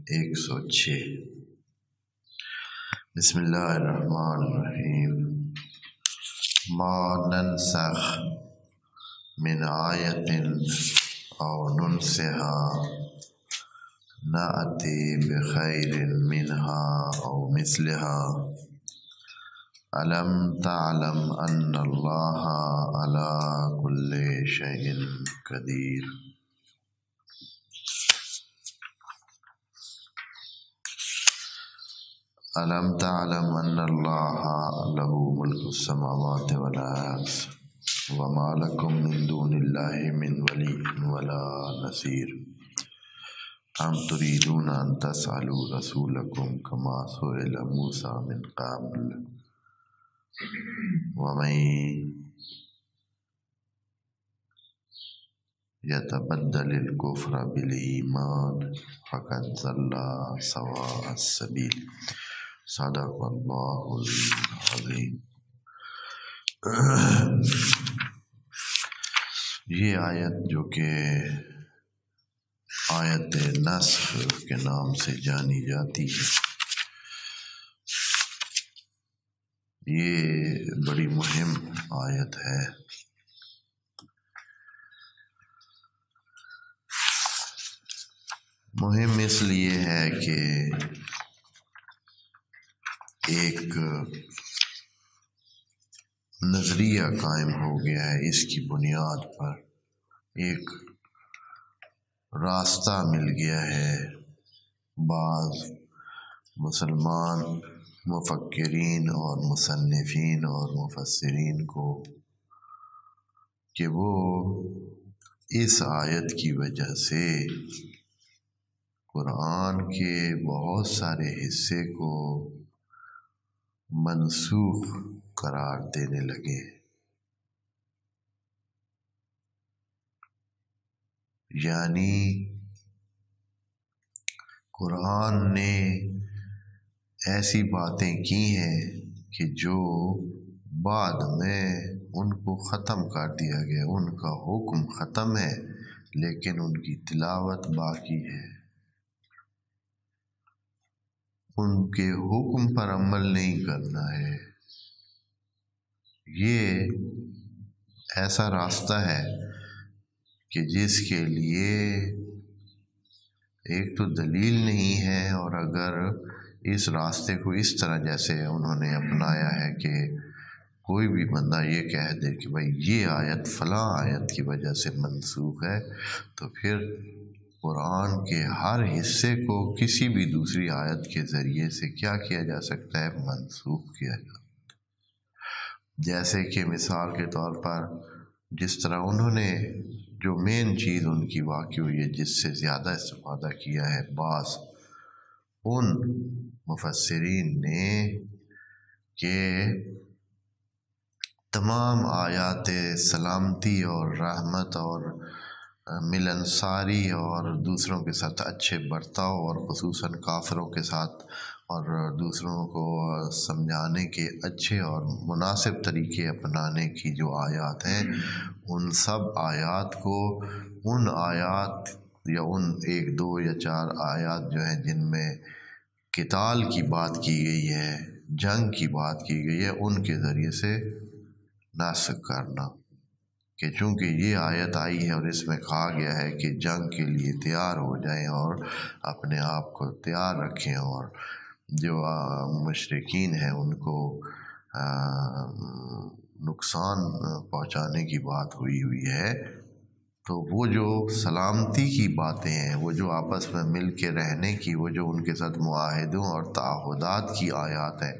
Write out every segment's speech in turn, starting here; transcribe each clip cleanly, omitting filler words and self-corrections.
106 بسم اللہ الرحمن الرحیم ما ننسخ من آیت او ننسها نأتی بخیر منها او مثلها الم تعلم ان اللہ علی کل شیء قدیر۔ الم تعلم ان اللہ لہ ملک السماوات والارض وما لکم من دون اللہ من ولی ولا نصیر ام تریدون ان تسألوا رسولکم کما سئل موسیٰ من قبل ومن یتبدل الکفر بالایمان فقد ضل سواء السبیل۔ صدق اللہ العظیم۔ یہ آیت جو کہ آیت نسخ کے نام سے جانی جاتی ہے، یہ بڑی مہم آیت ہے۔ مہم اس لیے ہے کہ ایک نظریہ قائم ہو گیا ہے، اس کی بنیاد پر ایک راستہ مل گیا ہے بعض مسلمان مفکرین اور مصنفین اور مفسرین کو کہ وہ اس آیت کی وجہ سے قرآن کے بہت سارے حصے کو منسوخ قرار دینے لگے، یعنی قرآن نے ایسی باتیں کی ہیں کہ جو بعد میں ان کو ختم کر دیا گیا، ان کا حکم ختم ہے لیکن ان کی تلاوت باقی ہے، ان کے حکم پر عمل نہیں کرنا ہے۔ یہ ایسا راستہ ہے کہ جس کے لیے ایک تو دلیل نہیں ہے، اور اگر اس راستے کو اس طرح جیسے انہوں نے اپنایا ہے کہ کوئی بھی بندہ یہ کہہ دے کہ بھائی یہ آیت فلاں آیت کی وجہ سے منسوخ ہے، تو پھر قرآن کے ہر حصے کو کسی بھی دوسری آیت کے ذریعے سے کیا کیا جا سکتا ہے؟ منسوخ کیا جا سکتا ہے۔ جیسے کہ مثال کے طور پر جس طرح انہوں نے جو مین چیز ان کی واقع ہوئی ہے، جس سے زیادہ استفادہ کیا ہے بعض ان مفسرین نے کہ تمام آیات سلامتی اور رحمت اور ملنساری اور دوسروں کے ساتھ اچھے برتاؤ اور خصوصاً کافروں کے ساتھ اور دوسروں کو سمجھانے کے اچھے اور مناسب طریقے اپنانے کی جو آیات ہیں، ان سب آیات کو ان آیات یا ان 1 2 یا 4 آیات جو ہیں جن میں قتال کی بات کی گئی ہے، جنگ کی بات کی گئی ہے، ان کے ذریعے سے ناسخ کرنا کہ چونکہ یہ آیت آئی ہے اور اس میں کہا گیا ہے کہ جنگ کے لیے تیار ہو جائیں اور اپنے آپ کو تیار رکھیں، اور جو مشرکین ہیں ان کو نقصان پہنچانے کی بات ہوئی ہے، تو وہ جو سلامتی کی باتیں ہیں، وہ جو آپس میں مل کے رہنے کی، وہ جو ان کے ساتھ معاہدوں اور تعہدات کی آیات ہیں،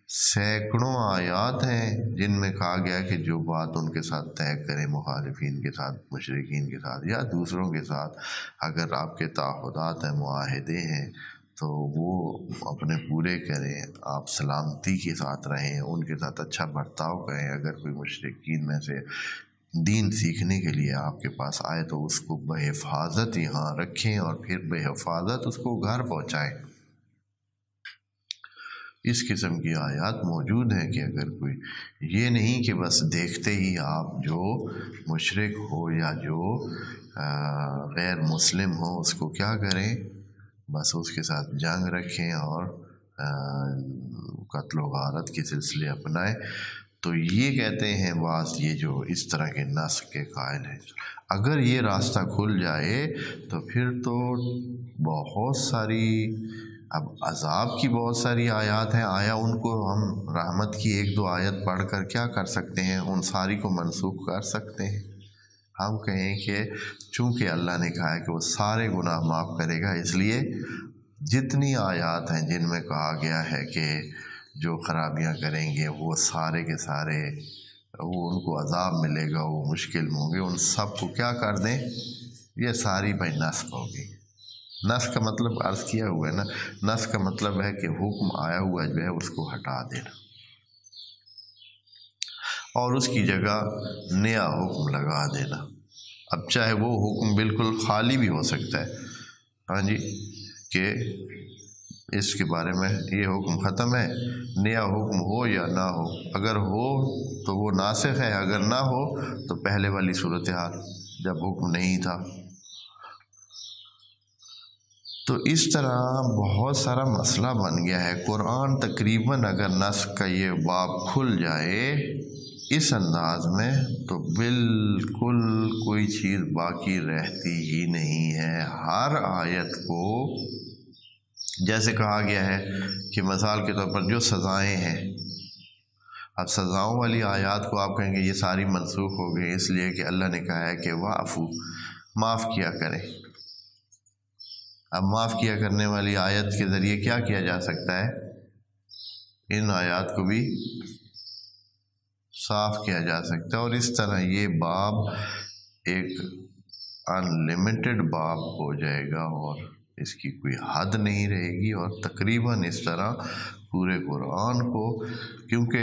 سینکڑوں آیات ہیں جن میں کہا گیا کہ جو بات ان کے ساتھ طے کریں، مخالفین کے ساتھ، مشرکین کے ساتھ یا دوسروں کے ساتھ، اگر آپ کے تعہدات ہیں، معاہدے ہیں، تو وہ اپنے پورے کریں، آپ سلامتی کے ساتھ رہیں، ان کے ساتھ اچھا برتاؤ کریں۔ اگر کوئی مشرکین میں سے دین سیکھنے کے لیے آپ کے پاس آئے تو اس کو بحفاظت یہاں رکھیں اور پھر بحفاظت اس کو گھر پہنچائیں۔ اس قسم کی آیات موجود ہیں کہ اگر کوئی یہ نہیں کہ بس دیکھتے ہی آپ جو مشرک ہو یا جو غیر مسلم ہو اس کو کیا کریں؟ بس اس کے ساتھ جنگ رکھیں اور قتل و غارت کے سلسلے اپنائیں۔ تو یہ کہتے ہیں بعض یہ جو اس طرح کے نسخ کے قائل ہیں، اگر یہ راستہ کھل جائے تو پھر تو بہت ساری، اب عذاب کی بہت ساری آیات ہیں، آیا ان کو ہم رحمت کی ایک دو آیت پڑھ کر کیا کر سکتے ہیں؟ ان ساری کو منسوخ کر سکتے ہیں؟ ہم کہیں کہ چونکہ اللہ نے کہا ہے کہ وہ سارے گناہ معاف کرے گا، اس لیے جتنی آیات ہیں جن میں کہا گیا ہے کہ جو خرابیاں کریں گے وہ سارے کے سارے وہ ان کو عذاب ملے گا، وہ مشکل میں ہوں گے، ان سب کو کیا کر دیں؟ یہ ساری بھائی نسخ ہوگی۔ نسخ کا مطلب عرض کیا ہوا ہے نا، نسخ کا مطلب ہے کہ حکم آیا ہوا جو ہے اس کو ہٹا دینا اور اس کی جگہ نیا حکم لگا دینا۔ اب چاہے وہ حکم بالکل خالی بھی ہو سکتا ہے، ہاں جی، کہ اس کے بارے میں یہ حکم ختم ہے، نیا حکم ہو یا نہ ہو، اگر ہو تو وہ ناسخ ہے، اگر نہ ہو تو پہلے والی صورتحال جب حکم نہیں تھا۔ تو اس طرح بہت سارا مسئلہ بن گیا ہے۔ قرآن تقریباً اگر نسخ کا یہ باب کھل جائے اس انداز میں تو بالکل کوئی چیز باقی رہتی ہی نہیں ہے۔ ہر آیت کو جیسے کہا گیا ہے کہ مثال کے طور پر جو سزائیں ہیں، اب سزاؤں والی آیات کو آپ کہیں گے یہ ساری منسوخ ہو گئی، اس لیے کہ اللہ نے کہا ہے کہ وَاعْفُوا، معاف کیا کریں۔ اب معاف کیا کرنے والی آیت کے ذریعے کیا کیا جا سکتا ہے؟ ان آیات کو بھی صاف کیا جا سکتا ہے، اور اس طرح یہ باب ایک انلمیٹڈ باب ہو جائے گا اور اس کی کوئی حد نہیں رہے گی۔ اور تقریباً اس طرح پورے قرآن کو، کیونکہ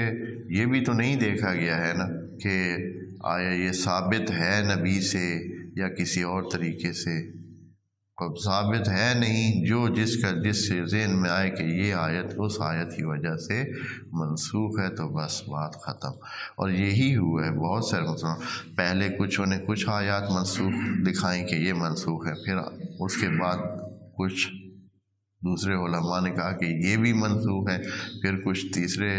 یہ بھی تو نہیں دیکھا گیا ہے نا کہ آیا یہ ثابت ہے نبی سے یا کسی اور طریقے سے، اب ثابت ہے نہیں، جو جس سے ذہن میں آئے کہ یہ آیت اس آیت کی وجہ سے منسوخ ہے تو بس بات ختم۔ اور یہی ہوا ہے بہت سارے مسلمان، پہلے کچھ نے کچھ آیات منسوخ دکھائیں کہ یہ منسوخ ہے، پھر اس کے بعد کچھ دوسرے علماء نے کہا کہ یہ بھی منسوخ ہے، پھر کچھ تیسرے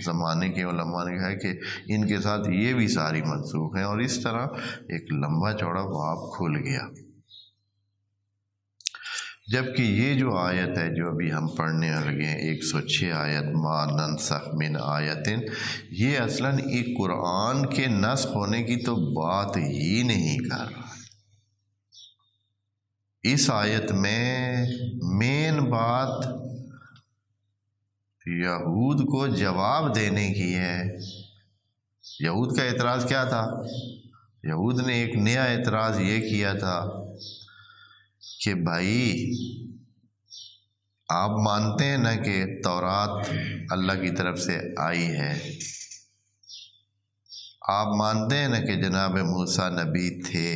زمانے کے علماء نے کہا کہ ان کے ساتھ یہ بھی ساری منسوخ ہیں، اور اس طرح ایک لمبا چوڑا باب کھل گیا۔ جبکہ یہ جو آیت ہے جو ابھی ہم پڑھنے لگے ہیں 106 آیت، ما ننسخ من آیت، یہ اصلاً ایک قرآن کے نسخ ہونے کی تو بات ہی نہیں کر رہا۔ اس آیت میں مین بات یہود کو جواب دینے کی ہے۔ یہود کا اعتراض کیا تھا؟ یہود نے ایک نیا اعتراض یہ کیا تھا کہ بھائی آپ مانتے ہیں نا کہ تورات اللہ کی طرف سے آئی ہے، آپ مانتے ہیں نا کہ جناب موسیٰ نبی تھے،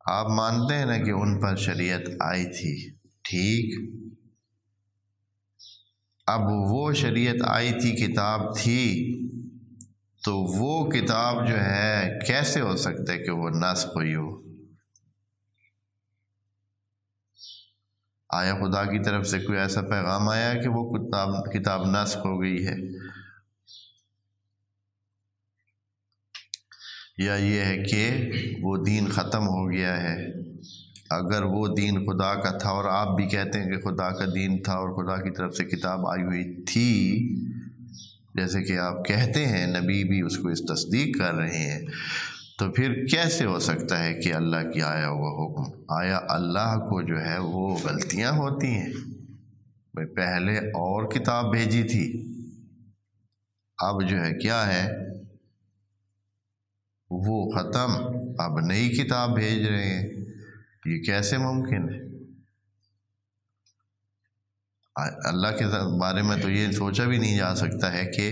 آپ مانتے ہیں نا کہ ان پر شریعت آئی تھی، ٹھیک، اب وہ شریعت آئی تھی، کتاب تھی، تو وہ کتاب جو ہے کیسے ہو سکتا ہے کہ وہ نسخ ہوئی ہو؟ آیا خدا کی طرف سے کوئی ایسا پیغام آیا ہے کہ وہ کتاب نسخ ہو گئی ہے؟ یا یہ ہے کہ وہ دین ختم ہو گیا ہے؟ اگر وہ دین خدا کا تھا، اور آپ بھی کہتے ہیں کہ خدا کا دین تھا اور خدا کی طرف سے کتاب آئی ہوئی تھی، جیسے کہ آپ کہتے ہیں، نبی بھی اس کو اس تصدیق کر رہے ہیں، تو پھر کیسے ہو سکتا ہے کہ اللہ کی آیا ہوا حکم؟ آیا اللہ کو جو ہے وہ غلطیاں ہوتی ہیں؟ بھائی پہلے اور کتاب بھیجی تھی، اب جو ہے کیا ہے وہ ختم، اب نئی کتاب بھیج رہے ہیں، یہ کیسے ممکن ہے؟ اللہ کے بارے میں تو یہ سوچا بھی نہیں جا سکتا ہے کہ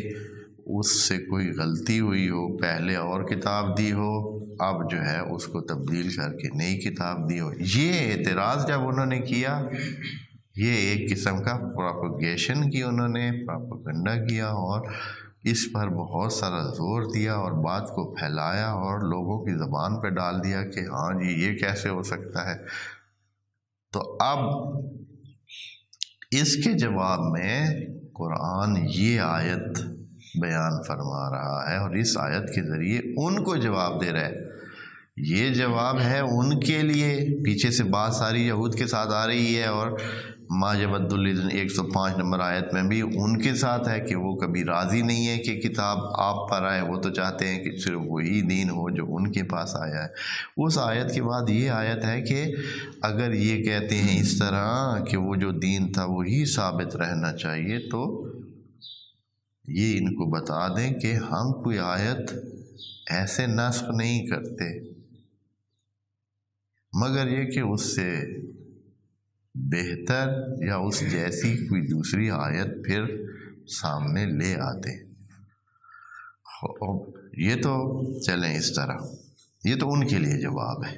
اس سے کوئی غلطی ہوئی ہو، پہلے اور کتاب دی ہو، اب جو ہے اس کو تبدیل کر کے نئی کتاب دی ہو۔ یہ اعتراض جب انہوں نے کیا، یہ ایک قسم کا پروپیگیشن کی، انہوں نے پروپیگنڈا کیا اور اس پر بہت سارا زور دیا اور بات کو پھیلایا اور لوگوں کی زبان پہ ڈال دیا کہ ہاں جی یہ کیسے ہو سکتا ہے، تو اب اس کے جواب میں قرآن یہ آیت بیان فرما رہا ہے، اور اس آیت کے ذریعے ان کو جواب دے رہا ہے۔ یہ جواب ہے ان کے لیے، پیچھے سے بات ساری یہود کے ساتھ آ رہی ہے، اور ما یود الذین 105 نمبر آیت میں بھی ان کے ساتھ ہے کہ وہ کبھی راضی نہیں ہے کہ کتاب آپ پر آئے، وہ تو چاہتے ہیں کہ صرف وہی دین ہو جو ان کے پاس آیا ہے۔ اس آیت کے بعد یہ آیت ہے کہ اگر یہ کہتے ہیں اس طرح کہ وہ جو دین تھا وہی ثابت رہنا چاہیے، تو یہ ان کو بتا دیں کہ ہم کوئی آیت ایسے نسخ نہیں کرتے، مگر یہ کہ اس سے بہتر یا اس جیسی کوئی دوسری آیت پھر سامنے لے آتے۔ یہ تو چلیں اس طرح، یہ تو ان کے لیے جواب ہے۔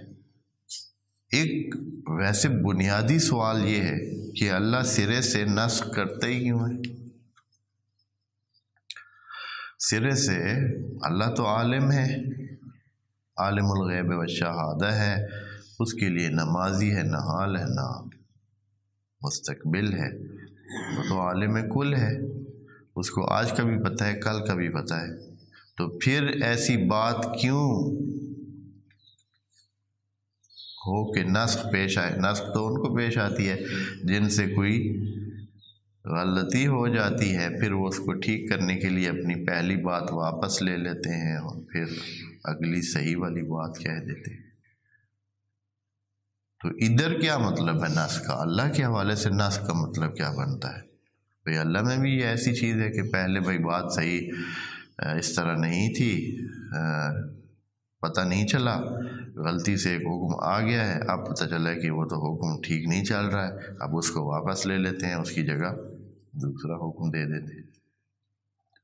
ایک ویسے بنیادی سوال یہ ہے کہ اللہ سرے سے نسخ کرتے ہی کیوں ہے؟ سرے سے اللہ تو عالم ہے، عالم الغیب والشہادہ ہے، اس کے لیے نہ ماضی ہے، نہ حال ہے، نہ مستقبل ہے، وہ تو عالم کل ہے، اس کو آج کا بھی پتہ ہے، کل کا بھی پتہ ہے۔ تو پھر ایسی بات کیوں ہو کہ نسخ پیش آئے؟ نسخ تو ان کو پیش آتی ہے جن سے کوئی غلطی ہو جاتی ہے، پھر وہ اس کو ٹھیک کرنے کے لیے اپنی پہلی بات واپس لے لیتے ہیں اور پھر اگلی صحیح والی بات کہہ دیتے ہیں۔ تو ادھر کیا مطلب ہے نسخ کا؟ اللہ کے حوالے سے نسخ کا مطلب کیا بنتا ہے؟ بھئی اللہ میں بھی یہ ایسی چیز ہے کہ پہلے بھئی بات صحیح اس طرح نہیں تھی، پتہ نہیں چلا، غلطی سے ایک حکم آ گیا ہے، اب پتہ چلا کہ وہ تو حکم ٹھیک نہیں چل رہا ہے، اب اس کو واپس لے لیتے ہیں، اس کی جگہ دوسرا حکم دے دیتے ہیں۔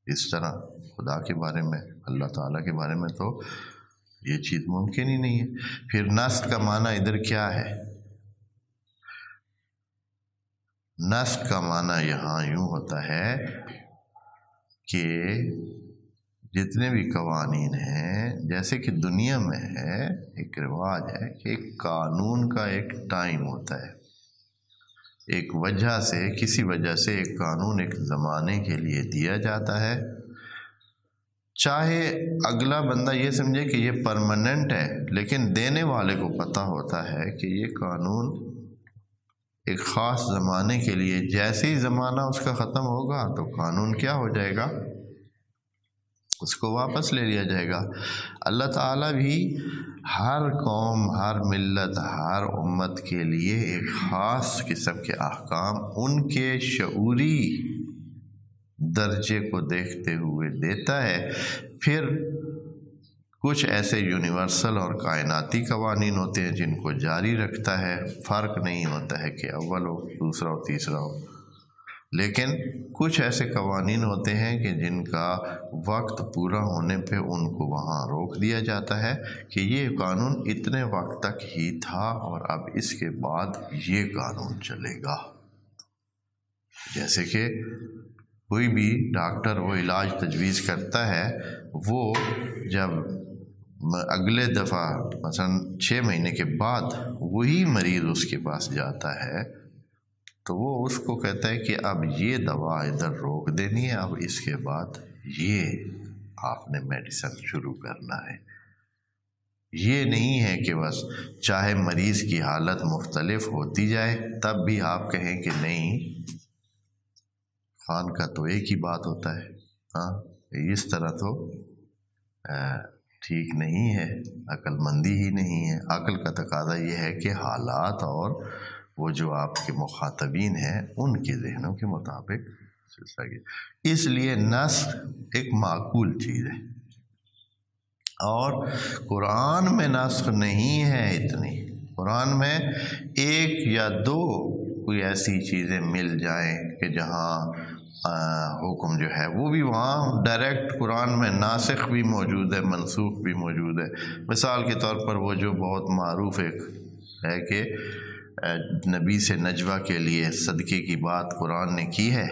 اس طرح خدا کے بارے میں، اللہ تعالیٰ کے بارے میں تو یہ چیز ممکن ہی نہیں ہے۔ پھر نسخ کا معنی ادھر کیا ہے؟ نسخ کا معنی یہاں یوں ہوتا ہے کہ جتنے بھی قوانین ہیں، جیسے کہ دنیا میں ہے ایک رواج ہے کہ ایک قانون کا ایک ٹائم ہوتا ہے، ایک وجہ سے، کسی وجہ سے ایک قانون ایک زمانے کے لیے دیا جاتا ہے، چاہے اگلا بندہ یہ سمجھے کہ یہ پرماننٹ ہے، لیکن دینے والے کو پتہ ہوتا ہے کہ یہ قانون ایک خاص زمانے کے لیے، جیسے ہی زمانہ اس کا ختم ہوگا تو قانون کیا ہو جائے گا؟ اس کو واپس لے لیا جائے گا۔ اللہ تعالیٰ بھی ہر قوم، ہر ملت، ہر امت کے لیے ایک خاص قسم کے احکام ان کے شعوری درجے کو دیکھتے ہوئے دیتا ہے۔ پھر کچھ ایسے یونیورسل اور کائناتی قوانین ہوتے ہیں جن کو جاری رکھتا ہے، فرق نہیں ہوتا ہے کہ اول ہو، دوسرا ہو، تیسرا ہو، لیکن کچھ ایسے قوانین ہوتے ہیں کہ جن کا وقت پورا ہونے پہ ان کو وہاں روک دیا جاتا ہے کہ یہ قانون اتنے وقت تک ہی تھا اور اب اس کے بعد یہ قانون چلے گا۔ جیسے کہ کوئی بھی ڈاکٹر وہ علاج تجویز کرتا ہے، وہ جب اگلے دفعہ مثلا 6 مہینے کے بعد وہی مریض اس کے پاس جاتا ہے تو وہ اس کو کہتا ہے کہ اب یہ دوا ادھر روک دینی ہے، اب اس کے بعد یہ آپ نے میڈیسن شروع کرنا ہے۔ یہ نہیں ہے کہ بس چاہے مریض کی حالت مختلف ہوتی جائے تب بھی آپ کہیں کہ نہیں، خان کا تو ایک ہی بات ہوتا ہے، ہاں اس طرح تو ٹھیک نہیں ہے، عقل مندی ہی نہیں ہے۔ عقل کا تقاضا یہ ہے کہ حالات اور وہ جو آپ کے مخاطبین ہیں ان کے ذہنوں کے مطابق سلسلہ کی، اس لیے نسخ ایک معقول چیز ہے، اور قرآن میں نسخ نہیں ہے اتنی۔ قرآن میں ایک یا دو کوئی ایسی چیزیں مل جائیں کہ جہاں حکم جو ہے وہ بھی وہاں ڈائریکٹ قرآن میں ناسخ بھی موجود ہے، منسوخ بھی موجود ہے۔ مثال کے طور پر وہ جو بہت معروف ایک ہے کہ نبی سے نجوہ کے لیے صدقے کی بات قرآن نے کی ہے،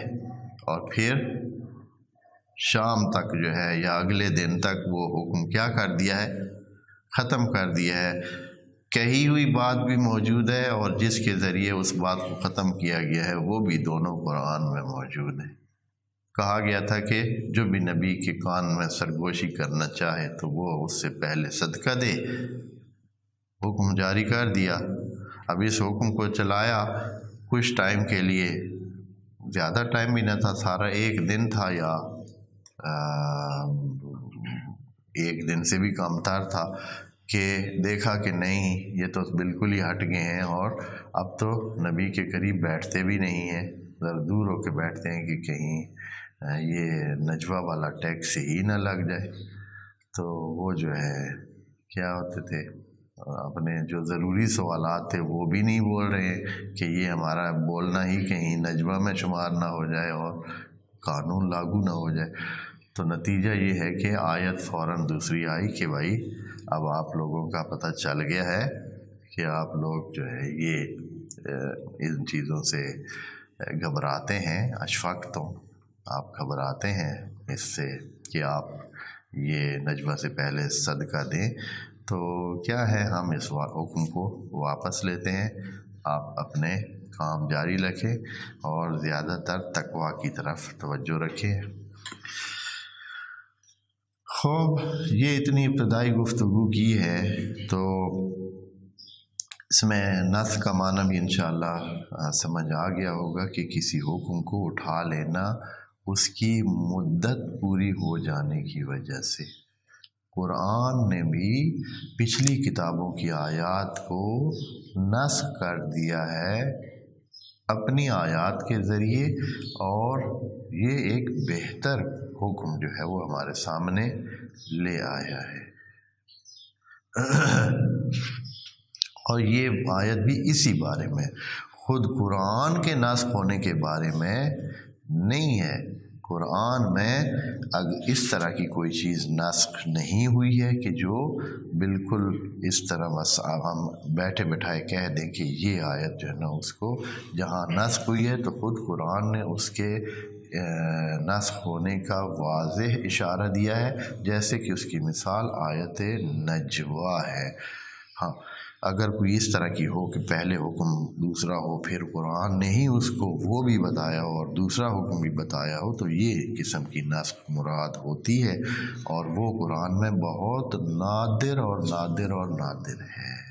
اور پھر شام تک جو ہے یا اگلے دن تک وہ حکم کیا کر دیا ہے، ختم کر دیا ہے کہی ہوئی بات بھی موجود ہے اور جس کے ذریعے اس بات کو ختم کیا گیا ہے وہ بھی دونوں قرآن میں موجود ہیں۔ کہا گیا تھا کہ جو بھی نبی کے کان میں سرگوشی کرنا چاہے تو وہ اس سے پہلے صدقہ دے، حکم جاری کر دیا۔ اب اس حکم کو چلایا کچھ ٹائم کے لیے، زیادہ ٹائم بھی نہ تھا، سارا ایک دن تھا یا ایک دن سے بھی کم تر تھا، کہ دیکھا کہ نہیں یہ تو بالکل ہی ہٹ گئے ہیں اور اب تو نبی کے قریب بیٹھتے بھی نہیں ہیں، ذرا دور ہو کے بیٹھتے ہیں کہ کہیں یہ نجوہ والا ٹیکس ہی نہ لگ جائے۔ تو وہ جو ہے کیا ہوتے تھے، اپنے جو ضروری سوالات تھے وہ بھی نہیں بول رہے کہ یہ ہمارا بولنا ہی کہیں نجوہ میں شمار نہ ہو جائے اور قانون لاگو نہ ہو جائے۔ تو نتیجہ یہ ہے کہ آیت فوراً دوسری آئی کہ بھائی اب آپ لوگوں کا پتہ چل گیا ہے کہ آپ لوگ جو ہے یہ ان چیزوں سے گھبراتے ہیں، اشفقتم، آپ گھبراتے ہیں اس سے کہ آپ یہ نجوہ سے پہلے صدقہ دیں، تو کیا ہے ہم اس حکم کو واپس لیتے ہیں، آپ اپنے کام جاری رکھیں اور زیادہ تر تقویٰ کی طرف توجہ رکھیں۔ خوب، یہ اتنی ابتدائی گفتگو کی ہے تو اس میں نص کا معنی بھی انشاءاللہ سمجھ آ گیا ہوگا کہ کسی حکم کو اٹھا لینا اس کی مدت پوری ہو جانے کی وجہ سے۔ قرآن نے بھی پچھلی کتابوں کی آیات کو نسخ کر دیا ہے اپنی آیات کے ذریعے، اور یہ ایک بہتر حکم جو ہے وہ ہمارے سامنے لے آیا ہے۔ اور یہ آیت بھی اسی بارے میں، خود قرآن کے ناسخ ہونے کے بارے میں نہیں ہے۔ قرآن میں اگر اس طرح کی کوئی چیز ناسخ نہیں ہوئی ہے کہ جو بالکل اس طرح بس ہم بیٹھے بٹھائے کہہ دیں کہ یہ آیت جو ہے نا اس کو جہاں ناسخ ہوئی ہے تو خود قرآن نے اس کے ناسخ ہونے کا واضح اشارہ دیا ہے، جیسے کہ اس کی مثال آیت نجوہ ہے۔ ہاں، اگر کوئی اس طرح کی ہو کہ پہلے حکم دوسرا ہو پھر قرآن نے ہی اس کو وہ بھی بتایا ہو اور دوسرا حکم بھی بتایا ہو تو یہ قسم کی نسخ مراد ہوتی ہے، اور وہ قرآن میں بہت نادر اور نادر اور نادر ہے۔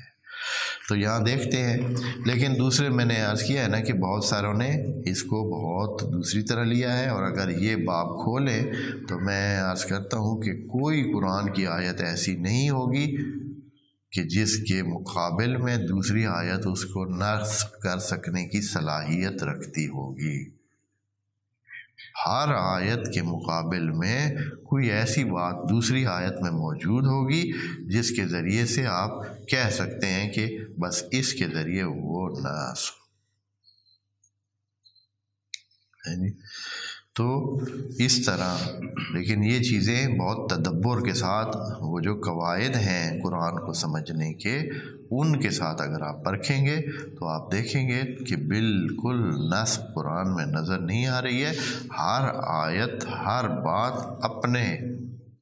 تو یہاں دیکھتے ہیں، لیکن دوسرے میں نے عرض کیا ہے نا کہ بہت ساروں نے اس کو بہت دوسری طرح لیا ہے، اور اگر یہ باب کھولیں تو میں عرض کرتا ہوں کہ کوئی قرآن کی آیت ایسی نہیں ہوگی کہ جس کے مقابل میں دوسری آیت اس کو نسخ کر سکنے کی صلاحیت رکھتی ہوگی۔ ہر آیت کے مقابل میں کوئی ایسی بات دوسری آیت میں موجود ہوگی جس کے ذریعے سے آپ کہہ سکتے ہیں کہ بس اس کے ذریعے وہ نسخ ہے۔ تو اس طرح، لیکن یہ چیزیں بہت تدبر کے ساتھ، وہ جو قواعد ہیں قرآن کو سمجھنے کے، ان کے ساتھ اگر آپ پرکھیں گے تو آپ دیکھیں گے کہ بالکل نسخ قرآن میں نظر نہیں آ رہی ہے۔ ہر آیت، ہر بات اپنے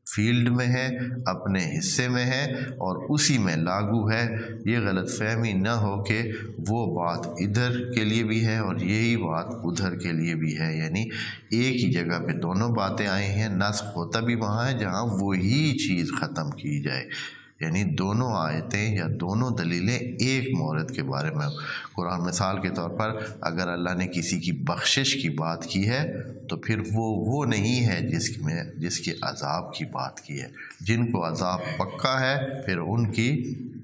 فیلڈ میں ہے، اپنے حصے میں ہے اور اسی میں لاگو ہے۔ یہ غلط فہمی نہ ہو کہ وہ بات ادھر کے لیے بھی ہے اور یہی بات ادھر کے لیے بھی ہے، یعنی ایک ہی جگہ پہ دونوں باتیں آئی ہیں۔ نسخ ہوتا بھی وہاں ہے جہاں وہی چیز ختم کی جائے، یعنی دونوں آیتیں یا دونوں دلیلیں ایک مورد کے بارے میں۔ قرآن مثال کے طور پر اگر اللہ نے کسی کی بخشش کی بات کی ہے تو پھر وہ نہیں ہے جس کے عذاب کی بات کی ہے۔ جن کو عذاب پکا ہے پھر ان کی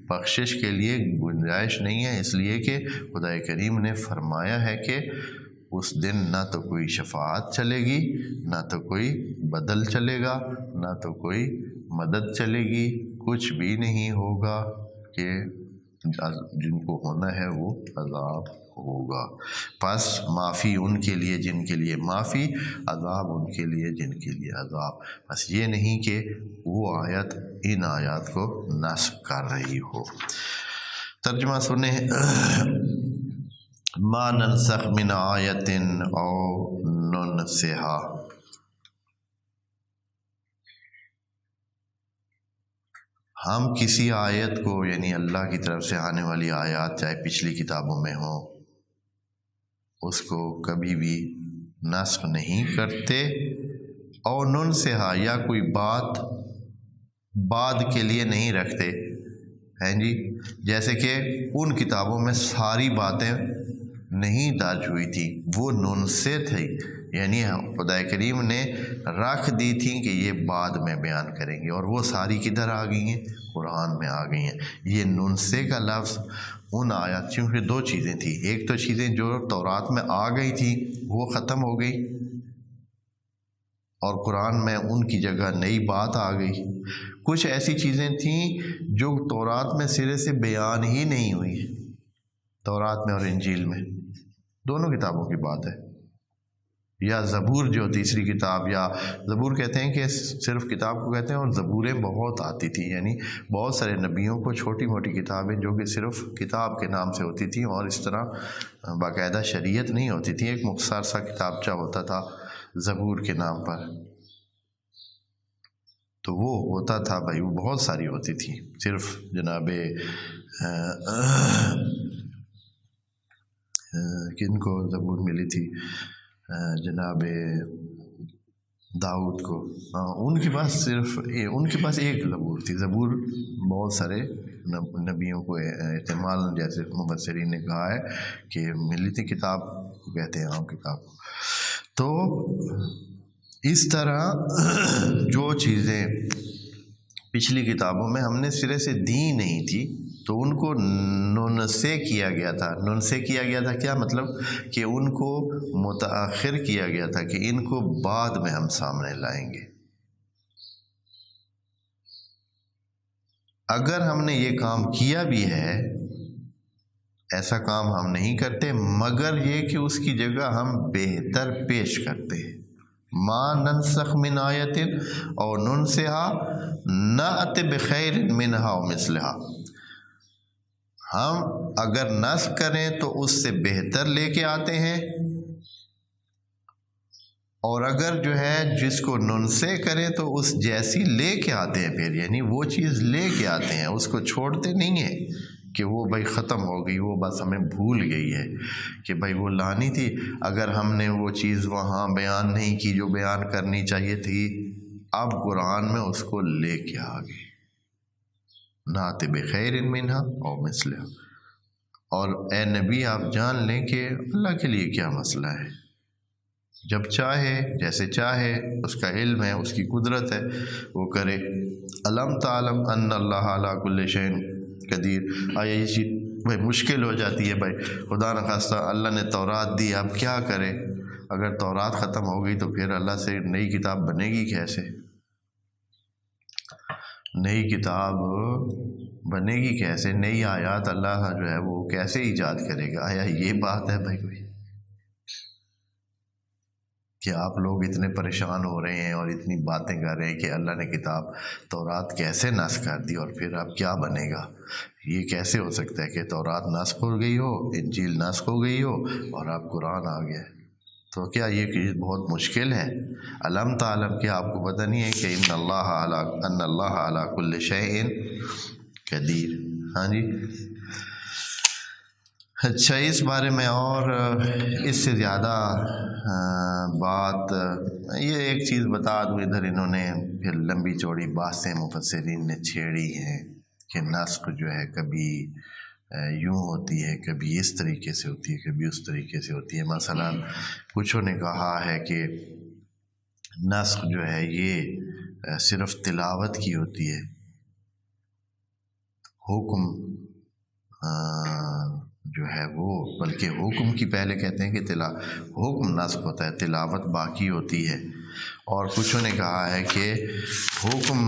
بخشش کے لیے گنجائش نہیں ہے، اس لیے کہ خدا کریم نے فرمایا ہے کہ اس دن نہ تو کوئی شفاعت چلے گی، نہ تو کوئی بدل چلے گا، نہ تو کوئی مدد چلے گی، کچھ بھی نہیں ہوگا، کہ جن کو ہونا ہے وہ عذاب ہوگا۔ پس معافی ان کے لیے جن کے لیے معافی، عذاب ان کے لیے جن کے لیے عذاب۔ بس یہ نہیں کہ وہ آیت ان آیات کو نسخ کر رہی ہو۔ ترجمہ سنیں۔ ما ننسخ من آیت او ننسها، ہم کسی آیت کو یعنی اللہ کی طرف سے آنے والی آیات چاہے پچھلی کتابوں میں ہوں اس کو کبھی بھی نسخ نہیں کرتے، اور ننسہا یا کوئی بات بعد کے لیے نہیں رکھتے ہیں جی، جیسے کہ ان کتابوں میں ساری باتیں نہیں درج ہوئی تھی، وہ ننسے تھے، یعنی خدا کریم نے رکھ دی تھی کہ یہ بعد میں بیان کریں گے، اور وہ ساری کدھر آ گئی ہیں؟ قرآن میں آ گئی ہیں۔ یہ ننسے کا لفظ ان آیات، چونکہ دو چیزیں تھیں، ایک تو چیزیں جو تورات میں آ گئی تھی وہ ختم ہو گئی، اور قرآن میں ان کی جگہ نئی بات آ گئی۔ کچھ ایسی چیزیں تھیں جو تورات میں سرے سے بیان ہی نہیں ہوئی، تورات میں اور انجیل میں، دونوں کتابوں کی بات ہے۔ یا زبور جو تیسری کتاب، یا زبور کہتے ہیں کہ صرف کتاب کو کہتے ہیں، اور زبوریں بہت آتی تھیں، یعنی بہت سارے نبیوں کو چھوٹی موٹی کتابیں جو کہ صرف کتاب کے نام سے ہوتی تھیں، اور اس طرح باقاعدہ شریعت نہیں ہوتی تھی، ایک مختصر سا کتابچہ ہوتا تھا زبور کے نام پر، تو وہ ہوتا تھا بھائی، وہ بہت ساری ہوتی تھی۔ صرف جناب کن کو زبور ملی تھی؟ جناب داؤد کو، ان کے پاس ایک زبور تھی۔ زبور بہت سارے نبیوں کو احتمال، جیسے مبصرین نے کہا ہے کہ ملی تھی، کتاب کو کہتے ہیں عام کتاب۔ تو اس طرح جو چیزیں پچھلی کتابوں میں ہم نے سرے سے دی نہیں تھی تو ان کو ننسے کیا گیا تھا۔ ننسے کیا گیا تھا کیا مطلب؟ کہ ان کو متاخر کیا گیا تھا، کہ ان کو بعد میں ہم سامنے لائیں گے۔ اگر ہم نے یہ کام کیا بھی ہے، ایسا کام ہم نہیں کرتے، مگر یہ کہ اس کی جگہ ہم بہتر پیش کرتے ہیں۔ ما ننسخ من آیت او ننسها نأت بخیر منہا و مثلہا، ہم اگر نسخ کریں تو اس سے بہتر لے کے آتے ہیں، اور اگر جو ہے جس کو ننسے کریں تو اس جیسی لے کے آتے ہیں، پھر یعنی وہ چیز لے کے آتے ہیں، اس کو چھوڑتے نہیں ہیں کہ وہ بھائی ختم ہو گئی، وہ بس ہمیں بھول گئی ہے کہ بھائی وہ لانی تھی، اگر ہم نے وہ چیز وہاں بیان نہیں کی جو بیان کرنی چاہیے تھی، اب قرآن میں اس کو لے کے آ گئے۔ نعت بخیر منہا او مثلہا، اور اے نبی آپ جان لیں کہ اللہ کے لیے کیا مسئلہ ہے، جب چاہے جیسے چاہے، اس کا علم ہے، اس کی قدرت ہے، وہ کرے۔ الم تعلم ان اللہ علی کل شیء قدیر، آیا یہ چیز بھائی مشکل ہو جاتی ہے، بھائی خدا نخواستہ اللہ نے تورات دی، اب کیا کرے؟ اگر تورات ختم ہو گئی تو پھر اللہ سے نئی کتاب بنے گی کیسے؟ نئی کتاب بنے گی کیسے؟ نئی آیات اللہ جو ہے وہ کیسے ایجاد کرے گا؟ آیا یہ بات ہے بھائی کوئی کہ آپ لوگ اتنے پریشان ہو رہے ہیں اور اتنی باتیں کر رہے ہیں کہ اللہ نے کتاب تورات کیسے نسخ کر دی اور پھر اب کیا بنے گا؟ یہ کیسے ہو سکتا ہے کہ تورات نسخ ہو گئی ہو، انجیل نسخ ہو گئی ہو، اور اب قرآن آ گیا؟ تو کیا یہ بہت مشکل ہے؟ علم تعلم، کیا آپ کو پتہ نہیں ہے کہ ان اللہ علی کل شیء قدیر؟ ہاں جی، اچھا، اس بارے میں اور اس سے زیادہ بات، یہ ایک چیز بتا دوں، ادھر انہوں نے پھر لمبی چوڑی باتیں مفسرین نے چھیڑی ہیں کہ نسخ جو ہے کبھی یوں ہوتی ہے، کبھی اس طریقے سے ہوتی ہے، کبھی اس طریقے سے ہوتی ہے۔ مثلا کچھوں نے کہا ہے کہ نسخ جو ہے یہ صرف تلاوت کی ہوتی ہے، حکم جو ہے وہ، بلکہ حکم کی پہلے کہتے ہیں کہ حکم نسخ ہوتا ہے، تلاوت باقی ہوتی ہے۔ اور کچھوں نے کہا ہے کہ حکم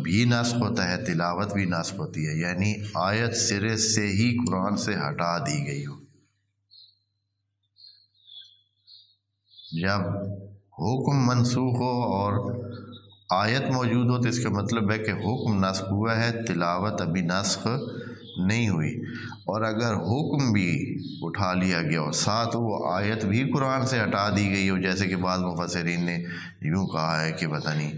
بھی نسخ ہوتا ہے، تلاوت بھی نسخ ہوتی ہے، یعنی آیت سرے سے ہی قرآن سے ہٹا دی گئی ہو۔ جب حکم منسوخ ہو اور آیت موجود ہو تو اس کا مطلب ہے کہ حکم نسخ ہوا ہے، تلاوت ابھی نسخ نہیں ہوئی۔ اور اگر حکم بھی اٹھا لیا گیا اور ساتھ وہ آیت بھی قرآن سے ہٹا دی گئی ہو، جیسے کہ بعض مفسرین نے یوں کہا ہے کہ پتہ نہیں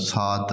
7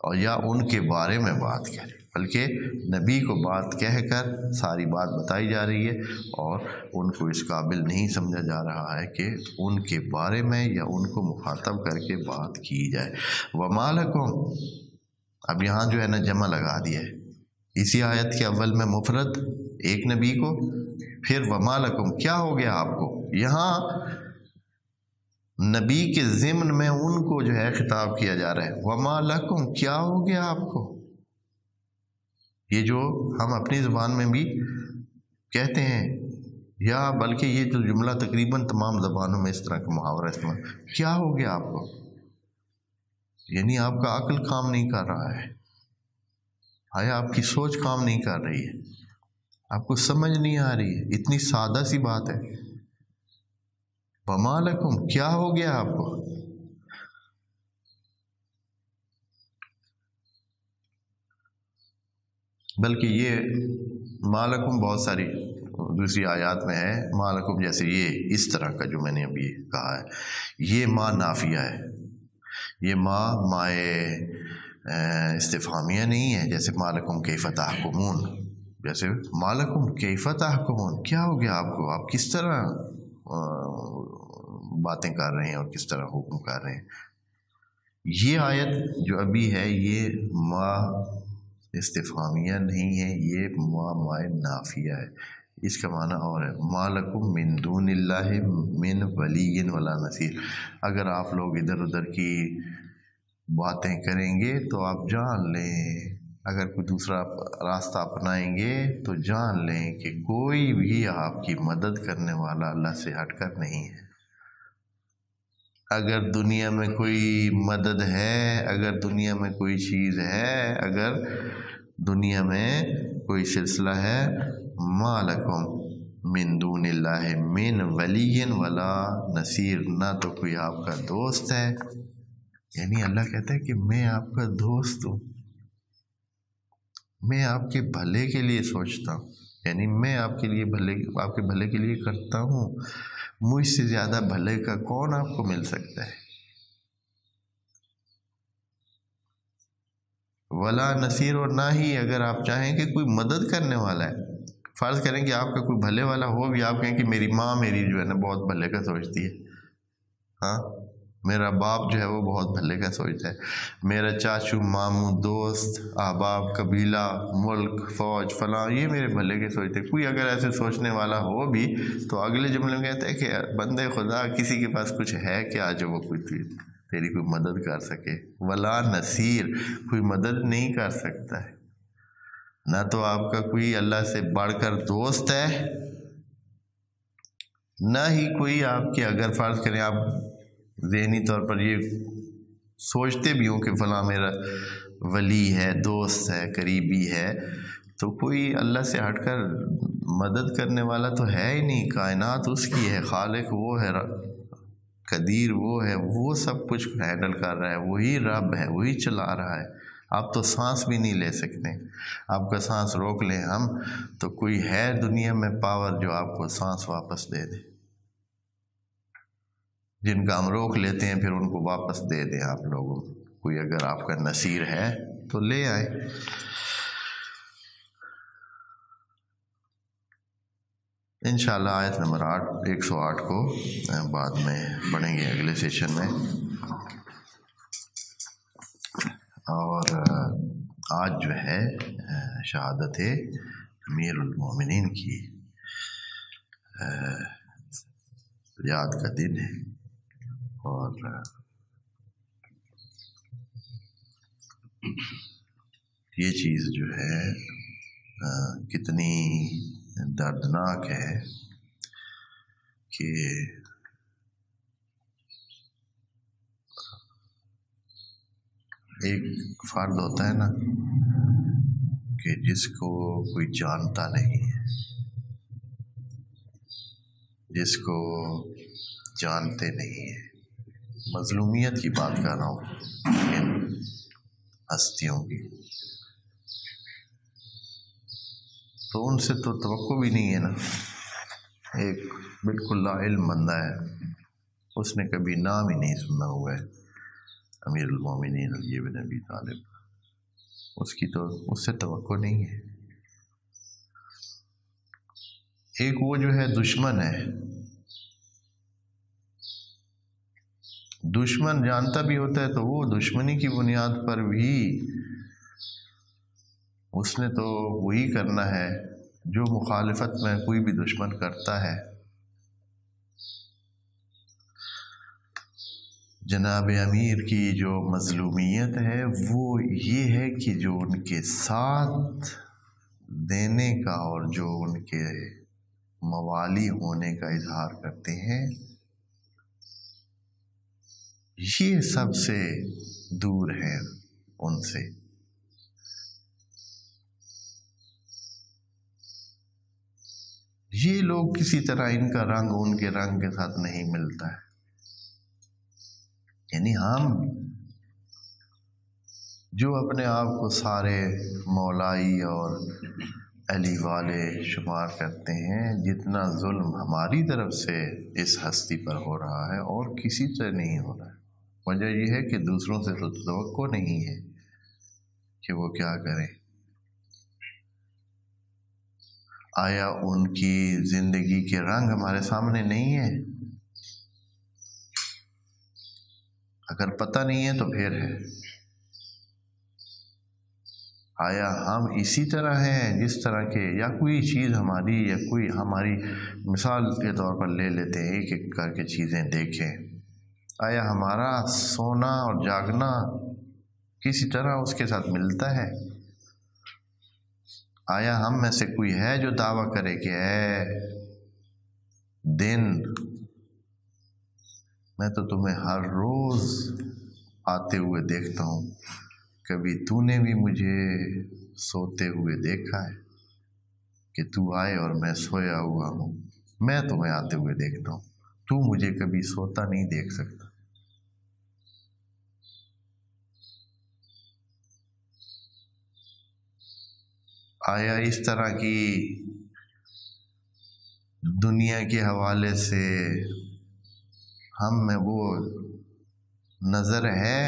اور یا ان کے بارے میں بات کرے، بلکہ نبی کو بات کہہ کر ساری بات بتائی جا رہی ہے اور ان کو اس قابل نہیں سمجھا جا رہا ہے کہ ان کے بارے میں یا ان کو مخاطب کر کے بات کی جائے۔ وَمَا لَكُمْ، اب یہاں جو ہے نا جمع لگا دیا ہے، اسی آیت کے اول میں مفرد ایک نبی کو، پھر وَمَا لَكُمْ کیا ہو گیا آپ کو، یہاں نبی کے ضمن میں ان کو جو ہے خطاب کیا جا رہا ہے، وَمَا لَكُمْ کیا ہو گیا آپ کو۔ یہ جو ہم اپنی زبان میں بھی کہتے ہیں، یا بلکہ یہ جو جملہ تقریباً تمام زبانوں میں اس طرح کا محاورہ استعمال، کیا ہو گیا آپ کو، یعنی آپ کا عقل کام نہیں کر رہا ہے، آیا آپ کی سوچ کام نہیں کر رہی ہے، آپ کو سمجھ نہیں آ رہی ہے، اتنی سادہ سی بات ہے۔ وَمَا لَكُمْ کیا ہو گیا آپ کو۔ بلکہ یہ مالکم بہت ساری دوسری آیات میں ہے، مالکم جیسے یہ اس طرح کا جو میں نے ابھی کہا ہے، یہ ما نافیہ ہے، یہ مائے استفہامیہ نہیں ہے، جیسے مالکم کیف تحکمون، جیسے مالکم کیف تحکمون کیا ہو گیا آپ کو، آپ کس طرح باتیں کر رہے ہیں اور کس طرح حکم کر رہے ہیں۔ یہ آیت جو ابھی ہے یہ ما استفہامیہ نہیں ہے، یہ مائے نافیہ ہے، اس کا معنی اور ہے، ما لکم من دون اللہ من ولی ولا نصیر۔ اگر آپ لوگ ادھر ادھر کی باتیں کریں گے تو آپ جان لیں، اگر کوئی دوسرا راستہ اپنائیں گے تو جان لیں کہ کوئی بھی آپ کی مدد کرنے والا اللہ سے ہٹ کر نہیں ہے۔ اگر دنیا میں کوئی مدد ہے، اگر دنیا میں کوئی چیز ہے، اگر دنیا میں کوئی سلسلہ ہے، ما لکم من دون اللہ من ولی ولا نصیر، نہ تو کوئی آپ کا دوست ہے، یعنی اللہ کہتا ہے کہ میں آپ کا دوست ہوں، میں آپ کے بھلے کے لیے سوچتا ہوں، یعنی میں آپ کے لیے آپ کے بھلے کے لیے کرتا ہوں، مجھ سے زیادہ بھلے کا کون آپ کو مل سکتا ہے۔ ولا نصیر، اور نہ ہی اگر آپ چاہیں کہ کوئی مدد کرنے والا ہے، فرض کریں کہ آپ کا کوئی بھلے والا ہو بھی، آپ کہیں کہ میری ماں میری جو ہے نا بہت بھلے کا سوچتی ہے، ہاں میرا باپ جو ہے وہ بہت بھلے کا سوچتا ہے، میرا چاچو ماموں دوست احباب قبیلہ ملک فوج فلاں یہ میرے بھلے کے سوچتے، کوئی اگر ایسے سوچنے والا ہو بھی تو اگلے جملے میں کہتا ہے کہ بندے خدا کسی کے پاس کچھ ہے کیا جو وہ کوئی تیری کوئی مدد کر سکے، ولا نصیر کوئی مدد نہیں کر سکتا ہے، نہ تو آپ کا کوئی اللہ سے بڑھ کر دوست ہے، نہ ہی کوئی آپ کے، اگر فرض کریں آپ ذہنی طور پر یہ سوچتے بھی ہوں کہ فلاں میرا ولی ہے، دوست ہے، قریبی ہے، تو کوئی اللہ سے ہٹ کر مدد کرنے والا تو ہے ہی نہیں، کائنات اس کی ہے، خالق وہ ہے، قدیر وہ ہے، وہ سب کچھ ہینڈل کر رہا ہے، وہی رب ہے، وہی چلا رہا ہے، آپ تو سانس بھی نہیں لے سکتے، آپ کا سانس روک لیں ہم تو کوئی ہے دنیا میں پاور جو آپ کو سانس واپس دے دے، جن کا ہم روک لیتے ہیں پھر ان کو واپس دے دیں آپ لوگوں، کوئی اگر آپ کا نصیر ہے تو لے آئے۔ انشاءاللہ آیت نمبر 108 کو بعد میں پڑھیں گے اگلے سیشن میں، اور آج جو ہے شہادت امیر المومنین کی یاد کا دن ہے، اور یہ چیز جو ہے کتنی دردناک ہے کہ ایک فرد ہوتا ہے نا کہ جس کو کوئی جانتا نہیں ہے، جس کو جانتے نہیں ہیں، مظلومیت کی بات کر رہا ہوں ان ہستیوں کی، تو ان سے تو توقع بھی نہیں ہے نا، ایک بالکل لا علم بندہ ہے، اس نے کبھی نام ہی نہیں سنا ہوا ہے امیر المومنین علی بن ابی طالب، اس کی تو اس سے توقع نہیں ہے۔ ایک وہ جو ہے دشمن ہے، دشمن جانتا بھی ہوتا ہے تو وہ دشمنی کی بنیاد پر بھی اس نے تو وہی کرنا ہے جو مخالفت میں کوئی بھی دشمن کرتا ہے۔ جناب امیر کی جو مظلومیت ہے وہ یہ ہے کہ جو ان کے ساتھ دینے کا اور جو ان کے موالی ہونے کا اظہار کرتے ہیں، یہ سب سے دور ہیں ان سے۔ یہ لوگ کسی طرح ان کا رنگ ان کے رنگ کے ساتھ نہیں ملتا ہے، یعنی ہم جو اپنے آپ کو سارے مولائی اور علی والے شمار کرتے ہیں، جتنا ظلم ہماری طرف سے اس ہستی پر ہو رہا ہے اور کسی سے نہیں ہو رہا ہے۔ وجہ یہ ہے کہ دوسروں سے تو توقع نہیں ہے کہ وہ کیا کریں۔ آیا ان کی زندگی کے رنگ ہمارے سامنے نہیں ہے؟ اگر پتہ نہیں ہے تو پھر ہے۔ آیا ہم اسی طرح ہیں جس طرح کے، یا کوئی چیز ہماری، یا کوئی ہماری مثال کے طور پر لے لیتے ہیں، ایک ایک کر کے چیزیں دیکھیں، آیا ہمارا سونا اور جاگنا کسی طرح اس کے ساتھ ملتا ہے؟ آیا ہم میں سے کوئی ہے جو دعویٰ کرے کہ اے دن، میں تو تمہیں ہر روز آتے ہوئے دیکھتا ہوں، کبھی تو نے بھی مجھے سوتے ہوئے دیکھا ہے کہ تو آئے اور میں سویا ہوا ہوں؟ میں تمہیں آتے ہوئے دیکھتا ہوں، تو مجھے کبھی سوتا نہیں دیکھ سکتا۔ آیا اس طرح کی دنیا کے حوالے سے ہم میں وہ نظر ہے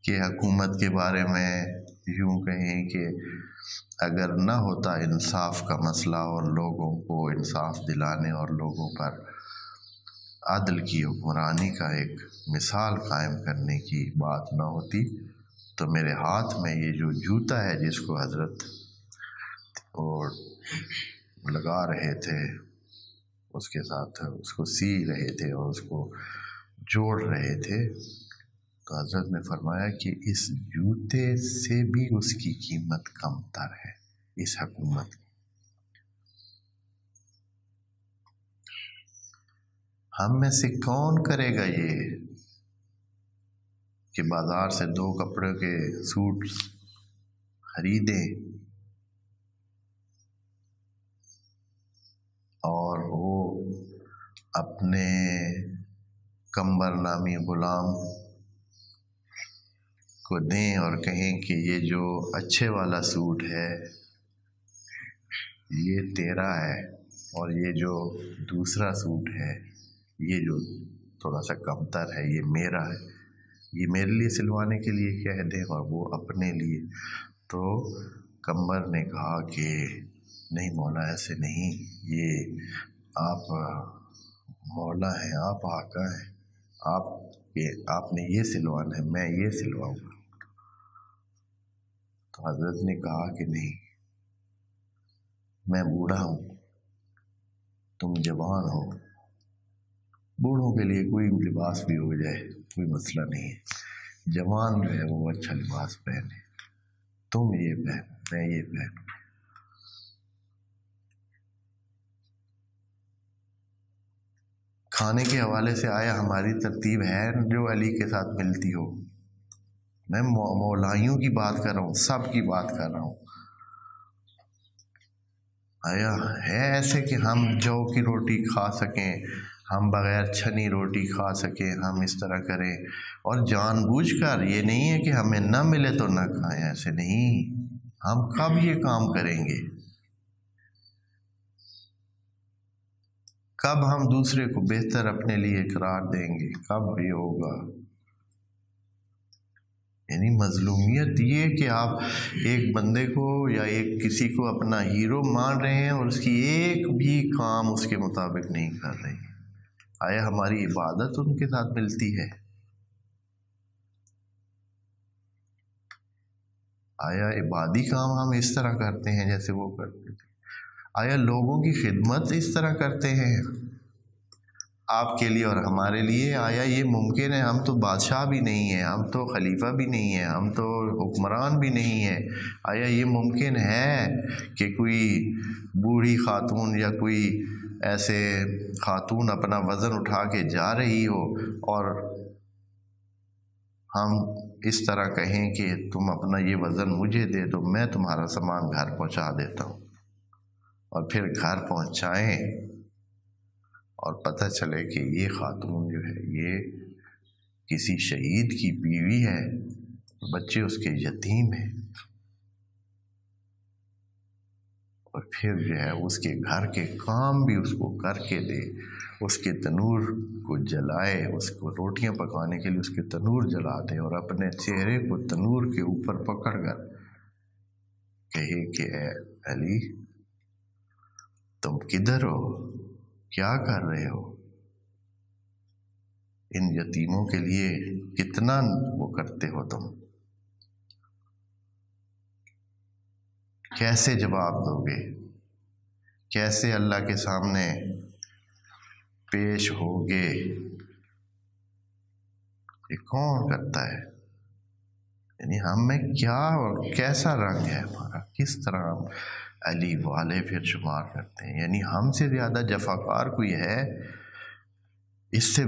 کہ حکومت کے بارے میں یوں کہیں کہ اگر نہ ہوتا انصاف کا مسئلہ اور لوگوں کو انصاف دلانے اور لوگوں پر عدل کی حکمرانی کا ایک مثال قائم کرنے کی بات نہ ہوتی، تو میرے ہاتھ میں یہ جو جوتا ہے جس کو حضرت اور لگا رہے تھے، اس کے ساتھ اس کو سی رہے تھے اور اس کو جوڑ رہے تھے، تو حضرت نے فرمایا کہ اس جوتے سے بھی اس کی قیمت کم تر ہے، اس حکومت کی۔ ہم میں سے کون کرے گا یہ کہ بازار سے 2 کپڑے کے سوٹ خریدے اور وہ اپنے کمبر نامی غلام کو دیں اور کہیں کہ یہ جو اچھے والا سوٹ ہے یہ تیرا ہے، اور یہ جو دوسرا سوٹ ہے یہ جو تھوڑا سا کمتر ہے یہ میرا ہے، یہ میرے لیے سلوانے کے لیے کہہ دیں اور وہ اپنے لیے۔ تو کمبر نے کہا کہ نہیں مولا، ایسے نہیں، یہ آپ مولا ہیں، آپ آقا ہیں، آپ نے یہ سلوانا ہے، میں یہ سلواؤں گا۔ تو حضرت نے کہا کہ نہیں، میں بوڑھا ہوں، تم جوان ہو، بوڑھوں کے لیے کوئی لباس بھی ہو جائے کوئی مسئلہ نہیں ہے، جوان جو ہے وہ اچھا لباس پہنے، تم یہ پہنو، میں یہ پہنوں۔ کھانے کے حوالے سے آیا ہماری ترتیب ہے جو علی کے ساتھ ملتی ہو؟ میں مولائیوں کی بات کر رہا ہوں، سب کی بات کر رہا ہوں۔ آیا ہے ایسے کہ ہم جو کی روٹی کھا سکیں، ہم بغیر چھنی روٹی کھا سکیں، ہم اس طرح کریں، اور جان بوجھ کر، یہ نہیں ہے کہ ہمیں نہ ملے تو نہ کھائیں، ایسے نہیں۔ ہم کب یہ کام کریں گے؟ کب ہم دوسرے کو بہتر اپنے لیے قرار دیں گے؟ کب یہ ہوگا؟ یعنی مظلومیت یہ کہ آپ ایک بندے کو یا ایک کسی کو اپنا ہیرو مان رہے ہیں اور اس کی ایک بھی کام اس کے مطابق نہیں کر رہے ہیں۔ آیا ہماری عبادت ان کے ساتھ ملتی ہے؟ آیا عبادی کام ہم اس طرح کرتے ہیں جیسے وہ کرتے تھے؟ آیا لوگوں کی خدمت اس طرح کرتے ہیں آپ کے لیے اور ہمارے لیے؟ آیا یہ ممکن ہے؟ ہم تو بادشاہ بھی نہیں ہیں، ہم تو خلیفہ بھی نہیں ہیں، ہم تو حکمران بھی نہیں ہیں۔ آیا یہ ممکن ہے کہ کوئی بوڑھی خاتون یا کوئی ایسے خاتون اپنا وزن اٹھا کے جا رہی ہو اور ہم اس طرح کہیں کہ تم اپنا یہ وزن مجھے دے دو، میں تمہارا سامان گھر پہنچا دیتا ہوں، اور پھر گھر پہنچائیں اور پتہ چلے کہ یہ خاتون جو ہے یہ کسی شہید کی بیوی ہے، بچے اس کے یتیم ہیں، اور پھر جو ہے اس کے گھر کے کام بھی اس کو کر کے دے، اس کے تنور کو جلائے، اس کو روٹیاں پکانے کے لیے اس کے تنور جلا دے، اور اپنے چہرے کو تنور کے اوپر پکڑ کر کہے کہ اے علی تم کدھر ہو، کیا کر رہے ہو، ان یتیموں کے لیے کتنا وہ کرتے ہو تم، کیسے جواب دو گے، کیسے اللہ کے سامنے پیش ہوگے؟ یہ کون کرتا ہے؟ یعنی ہم میں کیا اور کیسا رنگ ہے ہمارا، کس طرح ہم علی والے پھر شمار کرتے ہیں؟ یعنی ہم سے زیادہ جفاکار کوئی ہے؟ اس سے